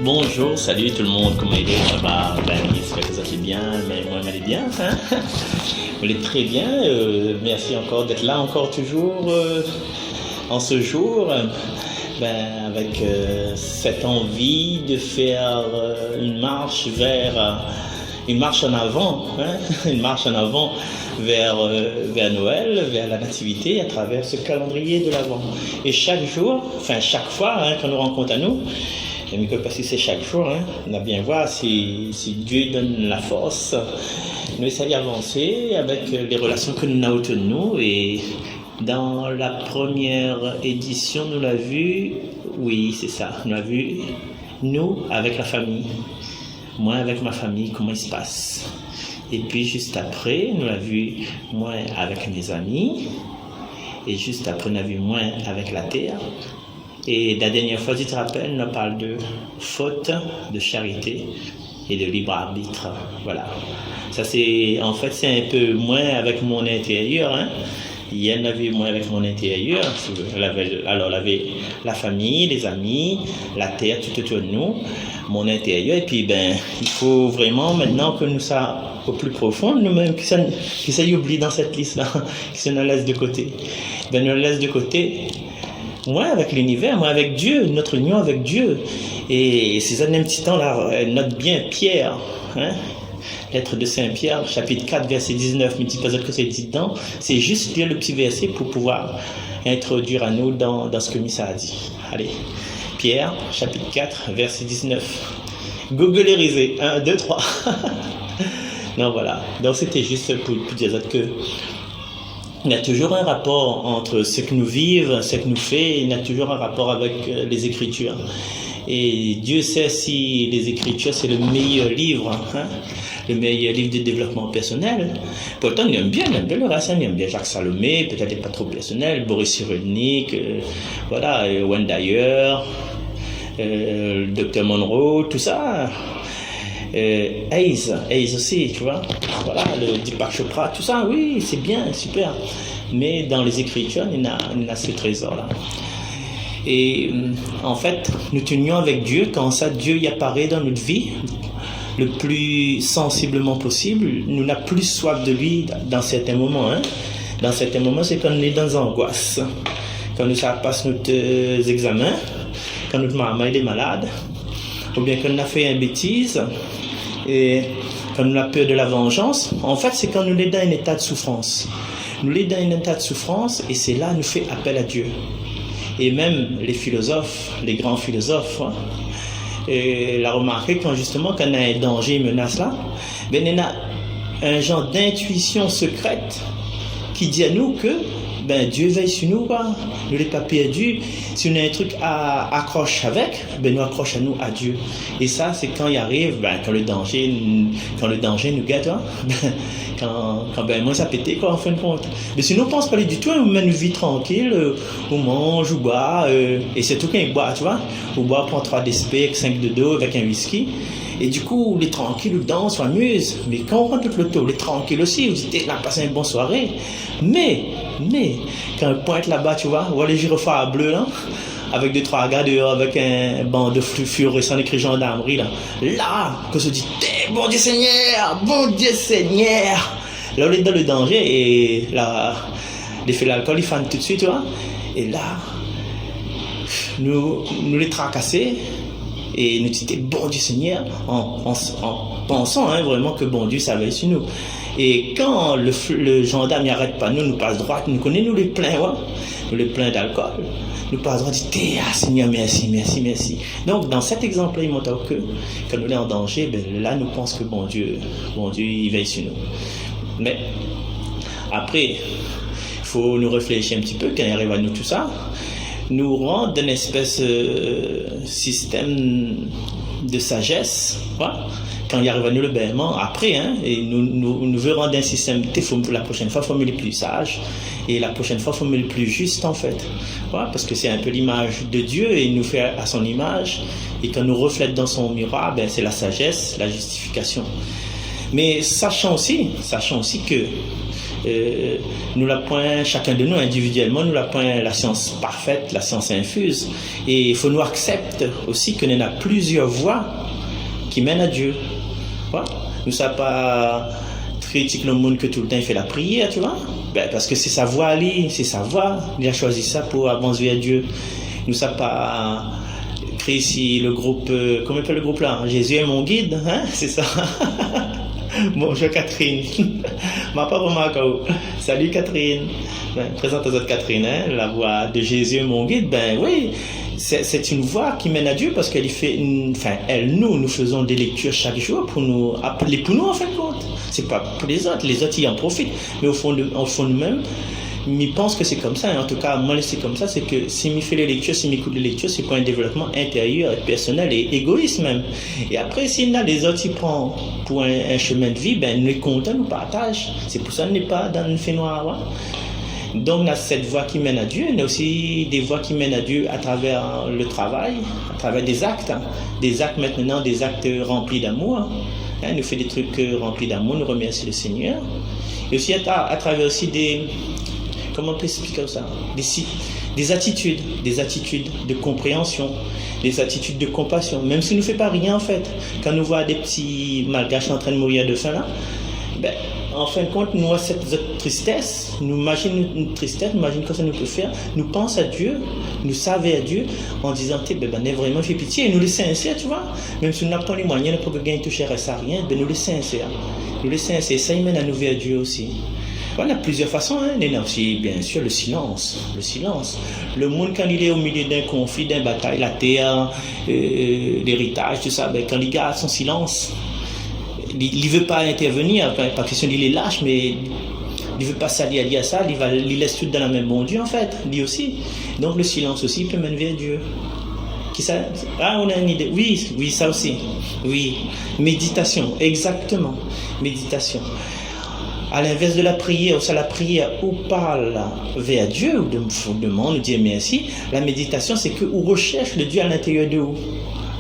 Bonjour, salut tout le monde, comment il est? Ça va? J'espère que ça fait bien, mais moi, elle est bien, hein? Elle est très bien, merci encore d'être là, encore toujours en ce jour, avec cette envie de faire une marche une marche en avant, hein? Une marche en avant vers Noël, vers la nativité, à travers ce calendrier de l'Avent. Et chaque jour, chaque fois qu'on nous rencontre à nous, mais parce que c'est chaque jour, hein, on a bien voir si Dieu donne la force, nous essayons d'avancer avec les relations que nous avons autour de nous. Et dans la première édition, nous l'avons vu, oui, c'est ça, nous l'avons vu, nous avec la famille, moi avec ma famille, comment il se passe. Et puis juste après, nous l'avons vu, moi avec mes amis, et juste après, nous l'avons vu, moi avec la terre. Et la dernière fois, tu te rappelles, on parle de faute, de charité et de libre arbitre. Voilà. Ça, c'est un peu moins avec mon intérieur. Hein. Hier, on avait moins avec mon intérieur. Alors, on avait la famille, les amis, la terre tout autour de nous, mon intérieur. Et puis, il faut vraiment maintenant que nous ça au plus profond, nous-mêmes, qui ça y oublie dans cette liste-là, qui ça nous laisse de côté. Nous le laisse de côté. Moi avec l'univers, moi avec Dieu, notre union avec Dieu. Et ces années, un petit temps là, note bien Pierre, hein? Lettre de Saint-Pierre, chapitre 4, verset 19, mais dis pas que c'est dit dedans. C'est juste lire le petit verset pour pouvoir introduire à nous dans ce que Missa a dit. Allez, Pierre, chapitre 4, verset 19. Googlerisez, 1, 2, 3. Non, voilà. Donc c'était juste pour dire que il y a toujours un rapport entre ce que nous vivons, ce que nous faisons, il y a toujours un rapport avec les Écritures. Et Dieu sait si les Écritures, c'est le meilleur livre, hein, le meilleur livre de développement personnel. Pourtant, il aime bien le reste, il aime bien Jacques Salomé, peut-être pas trop personnel, Boris Cyrulnik, Wayne Dyer, Dr Monroe, tout ça. Hayes aussi, tu vois, voilà, le Deepak Chopra, tout ça, oui, c'est bien, super. Mais dans les Écritures, il y a ce trésor-là. Et en fait, nous tenions avec Dieu, quand ça, Dieu y apparaît dans notre vie, le plus sensiblement possible, nous n'avons plus soif de lui dans certains moments. Hein. Dans certains moments, c'est quand on est dans l'angoisse, quand nous passe notre examen, quand notre maman est malade, ou bien quand on a fait une bêtise, et quand on a peur de la vengeance. En fait, c'est quand nous sommes dans un état de souffrance. Nous sommes dans un état de souffrance et c'est là que nous faisons appel à Dieu. Et même les philosophes, les grands philosophes, l'ont remarqué quand on a un danger, une menace là, il y a un genre d'intuition secrète qui dit à nous que Dieu veille sur nous, quoi. Nous ne l'avons pas perdu. Si on a un truc à accrocher avec, nous accrochons à nous à Dieu. Et ça, c'est quand il arrive, quand le danger nous guette, hein, quand moi ça pété, quoi, en fin de compte. Mais sinon, on ne pense pas du tout, on mène une vie tranquille, on mange, on boit, et c'est tout quand on boit, tu vois. On boit, on prend 3 d'espèces, 5 de dos avec un whisky. Et du coup, les tranquilles, on danse, on s'amuse. Mais quand on prend tout le temps, les tranquilles aussi, vous dites, là, passez une bonne soirée. Mais, quand on pointe là-bas, tu vois, on voit les gyrophares bleus, là, avec 2-3 gars dehors, avec un banc de fluorescent écrit gendarmerie, là, qu'on se dit, bon Dieu Seigneur, Là, on est dans le danger, et là, l'effet de l'alcool, il fanne tout de suite, tu vois. Et là, nous les tracasser, et nous disons, bon Dieu Seigneur, en pensant vraiment que bon Dieu, ça veille sur nous. Et quand le gendarme n'arrête pas, nous passe droit, nous connaissons nous les pleins, nous les pleins d'alcool, nous passe droit, dit, Seigneur, merci. Donc, dans cet exemple-là, il montre que quand nous sommes en danger, là, nous pensons que bon Dieu, il veille sur nous. Mais, après, il faut nous réfléchir un petit peu quand il arrive à nous tout ça, nous rendre d'un espèce système de sagesse, quand il arrive à nous le bâillement, après, et nous veut rendre un système, la prochaine fois, il faut mieux le plus sage, et la prochaine fois, il faut mieux le plus juste, en fait. Parce que c'est un peu l'image de Dieu, et il nous fait à son image, et quand nous reflète dans son miroir, c'est la sagesse, la justification. Mais sachant aussi que nous la point, chacun de nous individuellement, nous la point la science parfaite, la science infuse. Et il faut nous accepter aussi qu'il y en a plusieurs voies qui mènent à Dieu. Ouais. Nous ne sommes pas critiquer le monde que tout le temps il fait la prière, tu vois. Parce que c'est sa voie, c'est sa voie. Il a choisi ça pour avancer vers Dieu. Nous ne sommes pas créé ici le groupe, comment appelle le groupe là? Jésus est mon guide, hein? C'est ça. Bonjour Catherine. Ma pauvre Marco. Salut Catherine. Présente aux autres Catherine, hein? La voix de Jésus est mon guide. Ben oui, c'est une voix qui mène à Dieu parce qu'elle fait, nous faisons des lectures chaque jour pour nous appeler pour nous en fin de compte. C'est pas pour les autres ils en profitent. Mais au fond de nous-mêmes, je pense que c'est comme ça. En tout cas, moi, c'est comme ça. C'est que si je fais les lectures, si je écoute les lectures, c'est pour un développement intérieur, personnel et égoïste même. Et après, s'il y a les autres qui prennent pour un chemin de vie, ben, nous les comptons, nous partageons. C'est pour ça qu'on n'est pas dans le fait noir. Hein? Donc, on a cette voie qui mène à Dieu. On a aussi des voies qui mènent à Dieu à travers le travail, à travers des actes. Hein? Des actes maintenant, des actes remplis d'amour. Hein? Nous fait des trucs remplis d'amour, nous remercie le Seigneur. Et aussi à travers aussi des... Comment on peut expliquer ça? Des attitudes de compréhension, des attitudes de compassion. Même si nous ne fait pas rien en fait. Quand nous voyons des petits malgaches en train de mourir de faim là, ben, en fin de compte, nous avons cette tristesse, nous imaginons une tristesse, nous imaginons que ça nous peut faire, nous pensons à Dieu, nous savons à Dieu en disant, on est vraiment fait pitié, et nous laissons sincères, tu vois. Même si nous n'avons pas les moyens pour gagner toucher à ça, rien, ben nous laissons sincères. Nous laissons sincères, ça y mène à nous vers Dieu aussi. On a plusieurs façons, hein. Il y a aussi, bien sûr, le silence. Le monde, quand il est au milieu d'un conflit, d'une bataille, la terre, l'héritage, tout ça, ben, quand il garde son silence, il ne veut pas intervenir, pas question qu'il est lâche, mais il ne veut pas s'allier à ça, il laisse tout dans la même bon Dieu, en fait, lui aussi. Donc le silence aussi peut mener vers Dieu. On a une idée. Oui, ça aussi. Oui, méditation, exactement. Méditation. À l'inverse de la prière, la prière où parle vers Dieu, ou demande, ou dire merci, la méditation, c'est que on recherche le Dieu à l'intérieur de vous.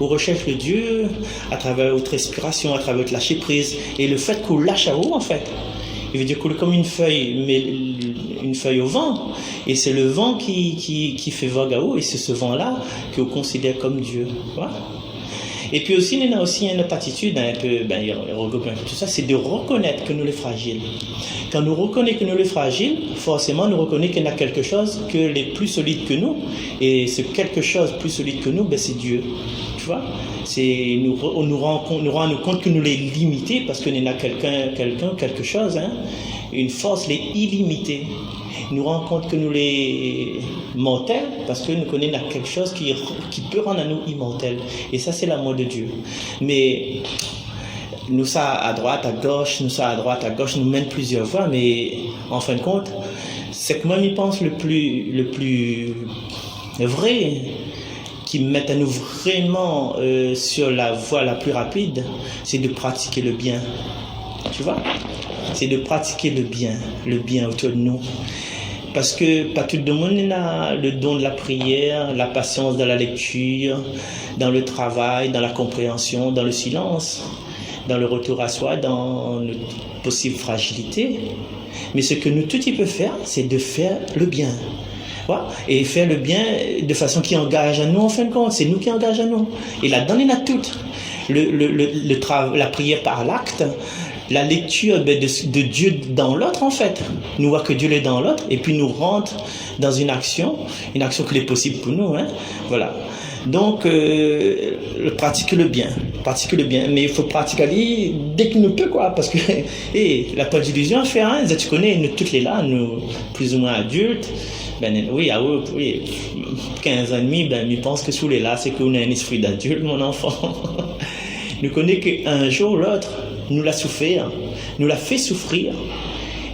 On recherche le Dieu à travers votre respiration, à travers votre lâcher prise, et le fait qu'on lâche à vous, en fait. Il veut dire qu'on est comme une feuille au vent, et c'est le vent qui fait vogue à vous, et c'est ce vent-là qu'on considère comme Dieu. Voilà. Et puis aussi, il y a aussi une autre attitude, un peu, il regroupe un peu tout ça, c'est de reconnaître que nous les fragiles. Quand nous reconnaissons que nous les fragiles, forcément, nous reconnaissons qu'il y a quelque chose que les plus solides que nous, et ce quelque chose plus solide que nous, c'est Dieu. Tu vois, on nous rend compte que nous les limités parce qu'il y a quelque chose, hein, une force les illimitée. Nous rendons compte que nous les mortels parce que nous connaissons quelque chose qui peut rendre à nous immortels. Et ça, c'est l'amour de Dieu. Mais nous, ça à droite, à gauche, nous mène plusieurs voies, mais en fin de compte, c'est que moi, je pense le plus vrai qui me met à nous vraiment sur la voie la plus rapide, c'est de pratiquer le bien. Tu vois? C'est de pratiquer le bien autour de nous. Parce que pas tout le monde a le don de la prière, la patience dans la lecture, dans le travail, dans la compréhension, dans le silence, dans le retour à soi, dans notre possible fragilité. Mais ce que nous tout y peut faire, c'est de faire le bien. Voilà. Et faire le bien de façon qui engage à nous en fin de compte. C'est nous qui engage à nous. Et là-dedans, il y en a toutes. La prière par l'acte, la lecture de Dieu dans l'autre en fait. Nous voyons que Dieu est dans l'autre et puis nous rentre dans une action qui est possible pour nous. Hein? Voilà. Donc, pratiquer le bien. Mais il faut pratiquer dès qu'il nous peut, quoi. Parce que, la pas d'illusion à faire, hein. Tu connais, nous toutes les là, nous, plus ou moins adultes, 15 ans et demi, je pense que sous les là, c'est qu'on a un esprit d'adulte, mon enfant. Nous connaissons qu'un jour ou l'autre, nous l'a souffert, nous l'a fait souffrir,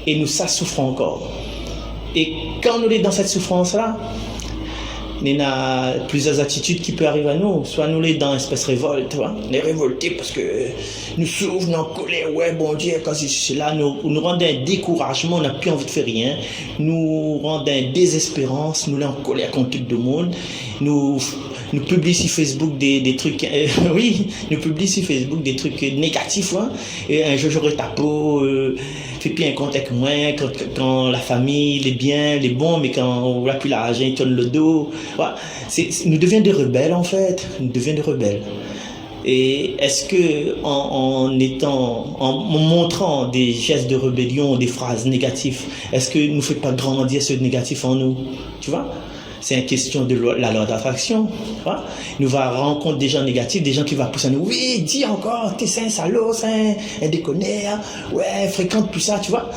et nous ça souffre encore. Et quand nous sommes dans cette souffrance-là, il y a plusieurs attitudes qui peuvent arriver à nous. Soit nous sommes dans une espèce de révolte, on est révoltés parce que nous souffrons, nous en colère, ouais, bon Dieu, quand c'est là, nous rendons un découragement, on n'a plus envie de faire rien, nous rendons une désespérance, nous sommes en colère contre tout le monde, nous publions sur Facebook des trucs, nous publions sur Facebook des trucs négatifs, hein, et un jour j'aurai ta peau, fais plus un compte avec moi, quand la famille, les biens, les bons, mais quand on n'a plus l'argent, ils tournent le dos. Voilà. Nous devenons des rebelles, en fait. Nous devenons des rebelles. Et est-ce que en montrant des gestes de rébellion, des phrases négatives, est-ce que nous ne fait pas grandir ce négatif en nous? Tu vois? C'est une question de la loi d'attraction. Nous va rencontrer des gens négatifs, des gens qui vont pousser à nous. Oui, dis encore, t'es un salaud, c'est un déconnaire. Ouais, fréquente plus ça, tu vois.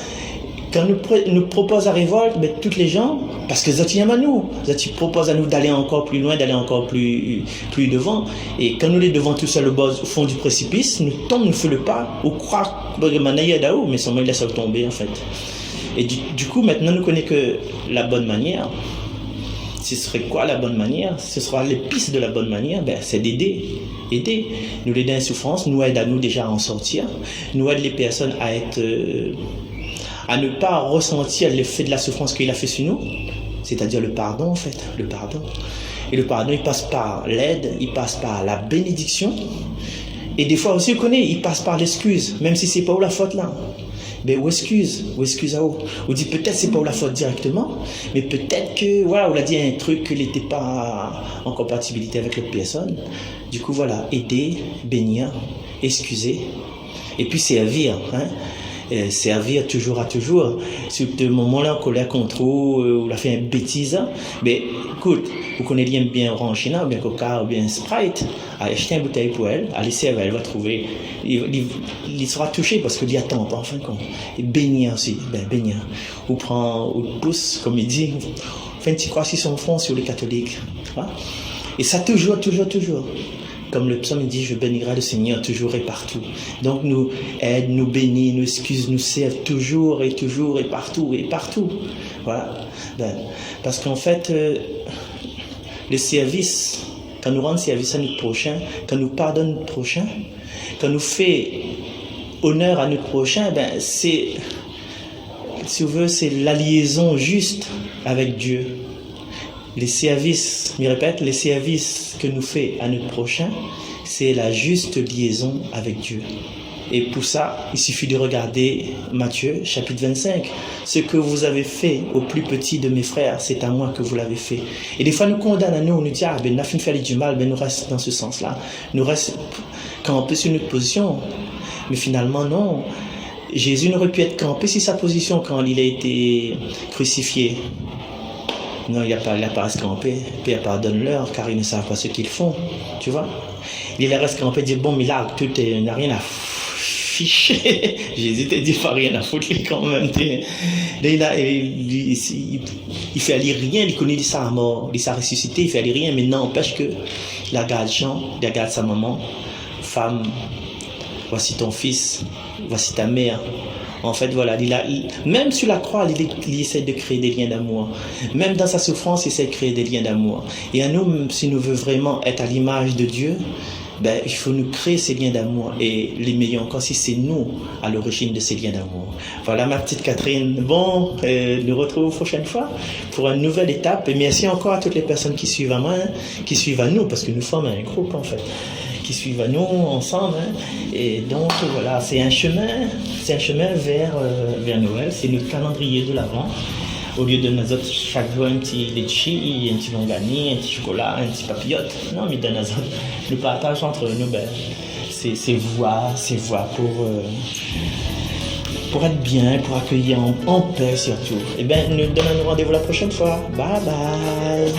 Quand nous propose la révolte, ben, toutes les gens, parce que Zati aime à nous, Zati propose à nous d'aller encore plus loin, d'aller encore plus devant. Et quand nous les devant tout seul au fond du précipice, nous tombons, nous faisons le pas, ou croire que mais seulement il laisse tomber en fait. Et du coup, maintenant, nous connaissons que la bonne manière. Ce serait quoi la bonne manière? Ce sera les pistes de la bonne manière, ben, c'est d'aider. Aider. Nous l'aider en souffrance, nous aide à nous déjà à en sortir, nous aide les personnes à ne pas ressentir l'effet de la souffrance qu'il a fait sur nous, c'est-à-dire le pardon en fait, le pardon. Et le pardon, il passe par l'aide, il passe par la bénédiction, et des fois aussi, il passe par l'excuse, même si c'est pas où la faute là. Ben, ou excuse à où. Ou dit peut-être c'est pas où la faute directement, mais peut-être que, voilà, on a dit un truc qui n'était pas en compatibilité avec l'autre personne. Du coup, voilà, aider, bénir, excuser, et puis servir, hein. Servir toujours à toujours. Sur ce moment-là, qu'on l'a contre ou on a fait une bêtise, mais écoute, vous connaissez bien Orange, ou bien Coca, ou bien Sprite, achetez une bouteille pour elle, allez servir, elle va trouver, il sera touché parce qu'il y a tant, en fin de compte. Et bénir aussi, bénir. Ou prend, ou pousse, comme il dit, fait un petit croix sur son front sur les catholiques. Hein? Et ça toujours. Comme le psaume dit, je bénirai le Seigneur toujours et partout. Donc nous aide, nous bénit, nous excuse, nous serve toujours et partout. Voilà. Parce qu'en fait, le service, quand nous rendons service à notre prochain, quand nous pardonnons notre prochain, quand nous fait honneur à notre prochain, c'est, si vous voulez, c'est la liaison juste avec Dieu. Les services que nous fait à notre prochain, c'est la juste liaison avec Dieu. Et pour ça, il suffit de regarder Matthieu, chapitre 25. Ce que vous avez fait au plus petit de mes frères, c'est à moi que vous l'avez fait. Et des fois, nous condamnons à nous, on nous dit, on a fait du mal, nous restons dans ce sens-là. Nous restons campés sur notre position. Mais finalement, non. Jésus n'aurait pu être campé sur sa position quand il a été crucifié. Non, il n'a pas escampé. Père, pardonne-leur, car ils ne savent pas ce qu'ils font. Tu vois? Il a escampé, dit, bon, mais là, tout n'a rien à ficher. Jésus t'a dit, pas rien à foutre, quand même. Là, il fait aller rien, il connaît sa mort, il s'est ressuscité, il fait aller rien, mais n'empêche que il regarde Jean, il regarde sa maman, femme, voici ton fils, voici ta mère. En fait, voilà, même sur la croix, il essaie de créer des liens d'amour. Même dans sa souffrance, il essaie de créer des liens d'amour. Et à nous, si nous voulons vraiment être à l'image de Dieu, il faut nous créer ces liens d'amour. Et les meilleurs encore, si c'est nous à l'origine de ces liens d'amour. Voilà ma petite Catherine. Bon, nous retrouvons la prochaine fois pour une nouvelle étape. Et merci encore à toutes les personnes qui suivent à moi, qui suivent à nous, parce que nous sommes un groupe en fait, qui suivent à nous ensemble. Et donc voilà, c'est un chemin vers Noël. C'est notre calendrier de l'Avent. Au lieu de nous autres, chaque jour, un petit litchi, un petit longani, un petit chocolat, un petit papillote. Non, mais de nous autres, le partage entre nous, c'est voix pour être bien, pour accueillir en paix surtout. Et nous donnons rendez-vous la prochaine fois. Bye bye.